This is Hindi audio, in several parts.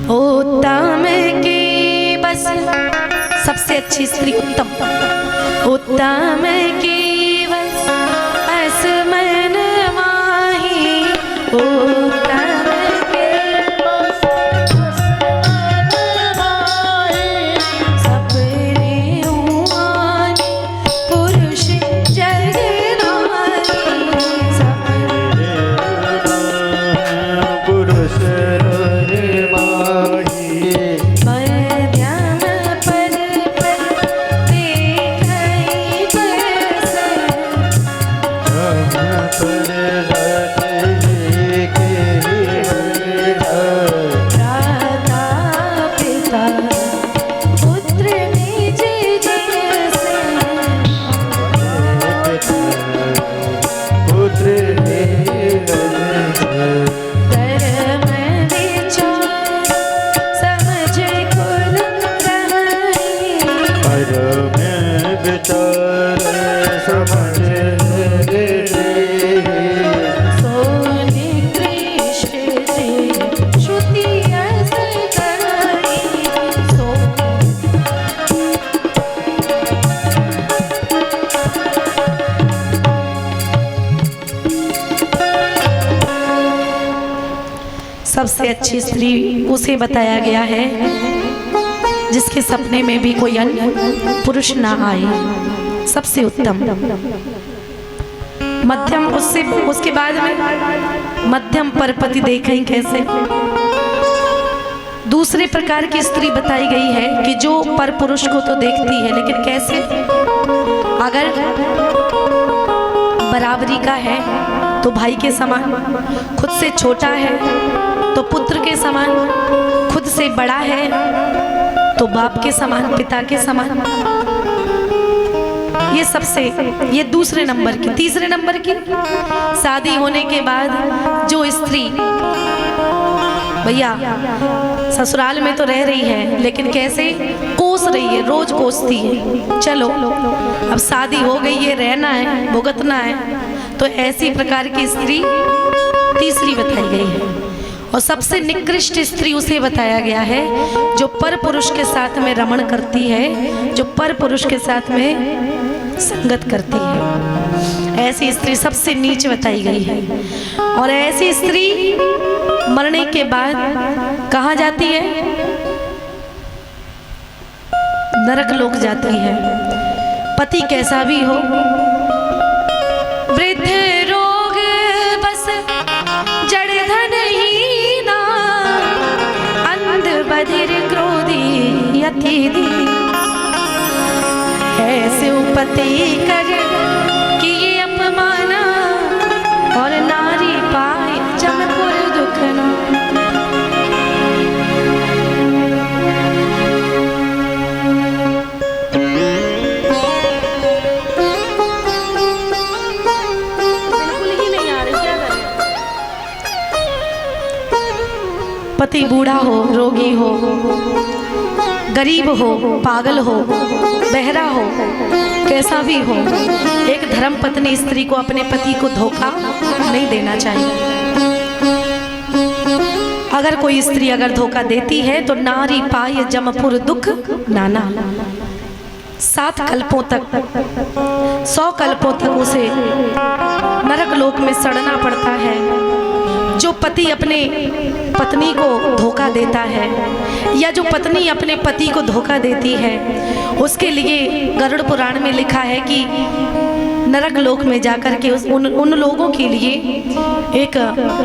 उत्तम की बस सबसे अच्छी स्त्री उत्तम, उत्तम की बस मन माही, उत्तम के बस मन माही, सपने उमानी पुरुष जग नारी, सपने पुरुष सबसे अच्छी स्त्री उसे बताया गया है जिसके सपने में भी कोई अन्य पुरुष ना आए, सबसे उत्तम। मध्यम उससे उसके बाद में मध्यम परपति देखें कैसे। दूसरे प्रकार की स्त्री बताई गई है कि जो पर पुरुष को तो देखती है, लेकिन कैसे, अगर बराबरी का है तो भाई के समान, खुद से छोटा है तो पुत्र के समान, खुद से बड़ा है तो बाप के समान, पिता के समान। ये दूसरे नंबर की। तीसरे नंबर की, शादी होने के बाद जो स्त्री भैया ससुराल में तो रह रही है लेकिन कैसे कोस रही है, रोज कोसती है, चलो अब शादी हो गई है, रहना है, भुगतना है, तो ऐसी प्रकार की स्त्री तीसरी बताई गई है। और सबसे निकृष्ट स्त्री उसे बताया गया है जो पर पुरुष के साथ में रमण करती है, जो पर पुरुष के साथ में संगत करती है, ऐसी स्त्री सबसे नीच बताई गई है। और ऐसी स्त्री मरने के बाद कहाँ जाती है? नरक लोक जाती है। पति कैसा भी हो, वृद्ध रोग बस जड़ धन हीना, अंध बधिर क्रोधी यति दीन, ऐसे उपति कर कि ये अपमाना, और नारी पाए जमपुर दुख ना। पति बूढ़ा हो, रोगी हो, गरीब हो, पागल हो, बहरा हो, कैसा भी हो, एक धर्म पत्नी स्त्री को अपने पति को धोखा नहीं देना चाहिए। अगर कोई स्त्री अगर धोखा देती है तो नारी पाए जमपुर दुख नाना, 7 कल्पों तक, 100 कल्पों तक उसे नरक लोक में सड़ना पड़ता है। जो पति अपने पत्नी को धोखा देता है या जो पत्नी अपने पति को धोखा देती है, उसके लिए गरुड़ पुराण में लिखा है कि नरक लोक में जाकर के उन लोगों के लिए एक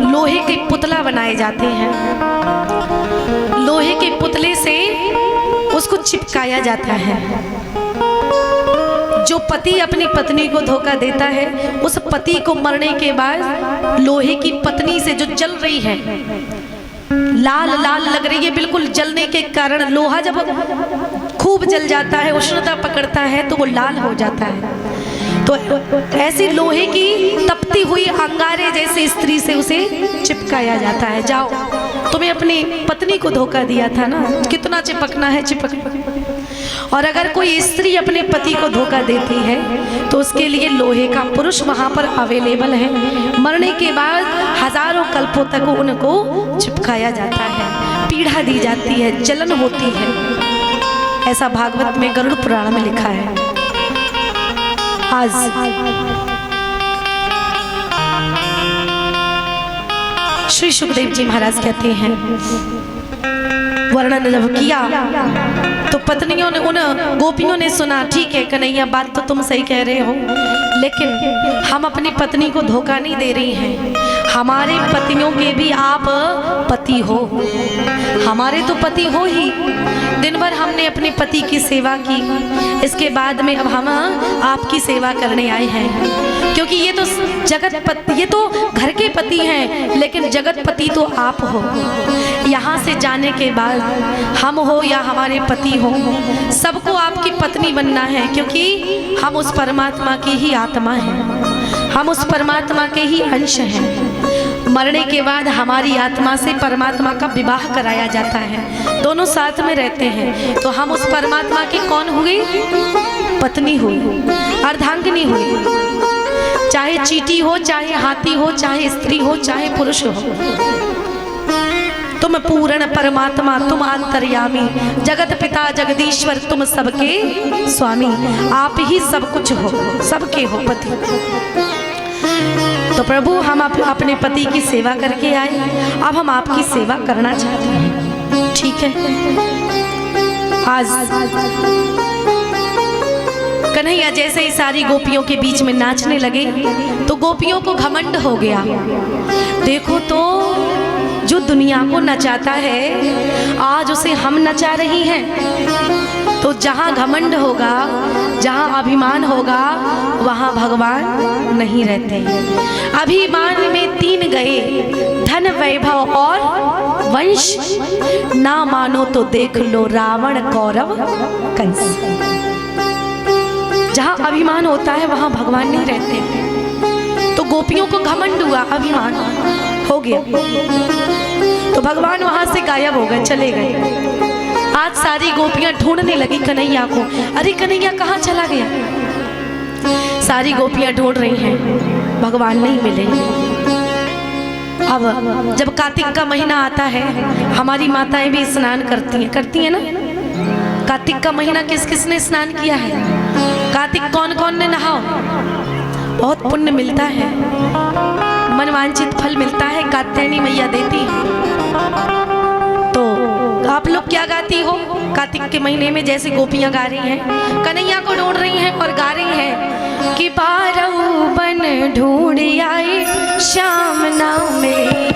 लोहे के पुतला बनाए जाते हैं। लोहे के पुतले से उसको चिपकाया जाता है। जो पति अपनी पत्नी को धोखा देता है, उस पति को मरने के बाद लोहे की पत्नी से जो जल रही है, लाल लाल लग रही है, बिल्कुल जलने के कारण, लोहा जब खूब जल जाता है, उष्णता पकड़ता है तो वो लाल हो जाता है। तो ऐसी लोहे की तपती हुई अंगारे जैसे स्त्री से उसे चिपकाया जाता है। जाओ, तुम्हें अपनी पत्नी को धोखा दिया था ना, कितना चिपकना है चिपक। और अगर कोई स्त्री अपने पति को धोखा देती है तो उसके लिए लोहे का पुरुष वहाँ पर अवेलेबल है। मरने के बाद हजारों कल्पों तक उनको चिपकाया जाता है, पीड़ा दी जाती है, जलन होती है। ऐसा भागवत में गरुड़ पुराण में लिखा है। आज श्री सुखदेव जी महाराज कहते हैं, वर्णन जब किया तो पत्नियों ने, उन गोपियों ने सुना, ठीक है कन्हैया बात तो तुम सही कह रहे हो, लेकिन हम अपनी पत्नी को धोखा नहीं दे रही हैं। हमारे पतियों के भी आप पति हो, हमारे तो पति हो ही। दिन भर हमने अपने पति की सेवा की, इसके बाद में अब हम आपकी सेवा करने आए हैं, क्योंकि ये तो जगत पति, ये तो घर के पति हैं, लेकिन जगत पति तो आप हो। यहाँ से जाने के बाद हम हो या हमारे पति हो, सबको आपकी पत्नी बनना है, क्योंकि हम उस परमात्मा की ही आत्मा हैं, हम उस परमात्मा के ही अंश हैं। मरने के बाद हमारी आत्मा से परमात्मा का विवाह कराया जाता है, दोनों साथ में रहते हैं। तो हम उस परमात्मा के कौन हुए? पत्नी हुई, अर्धांगिनी हुई। चाहे चींटी हो, चाहे हाथी हो, चाहे स्त्री हो, चाहे पुरुष हो, तुम पूर्ण परमात्मा, तुम अंतर्यामी, जगत पिता जगदीश्वर, तुम सबके स्वामी, आप ही सब कुछ हो, सबके हो पति। तो प्रभु हम अपने पति की सेवा करके आए, अब हम आपकी सेवा करना चाहते हैं, ठीक है। आज कन्हैया जैसे ही सारी गोपियों के बीच में नाचने लगे तो गोपियों को घमंड हो गया। देखो तो जो दुनिया को नचाता है आज उसे हम नचा रही हैं। तो जहाँ घमंड होगा, जहाँ अभिमान होगा, वहाँ भगवान नहीं रहते। अभिमान में तीन गए, धन वैभव और वंश, ना मानो तो देख लो रावण कौरव कंस। जहाँ अभिमान होता है वहाँ भगवान नहीं रहते। तो गोपियों को घमंड हुआ, अभिमान हो गया, तो भगवान वहां से गायब हो गए, चले गए। आज सारी गोपियां ढूंढने लगी कन्हैया को, अरे कन्हैया कहाँ चला गया। सारी गोपियां ढूंढ रही हैं, भगवान नहीं मिले। अब जब कार्तिक का महीना आता है, हमारी माताएं भी स्नान करती हैं ना। कार्तिक का महीना किस किस ने स्नान किया है? कार्तिक कौन कौन ने नहाओ, बहुत पुण्य मिलता है, मनवांचित फल मिलता है, कात्यायनी मैया देती है। तो आप लोग क्या गाती हो कार्तिक के महीने में? जैसे गोपियां गा रही हैं, कन्हैया को ढूंढ रही हैं और गा रही हैं कि बारह बन ढूंढ आए श्याम नाम में,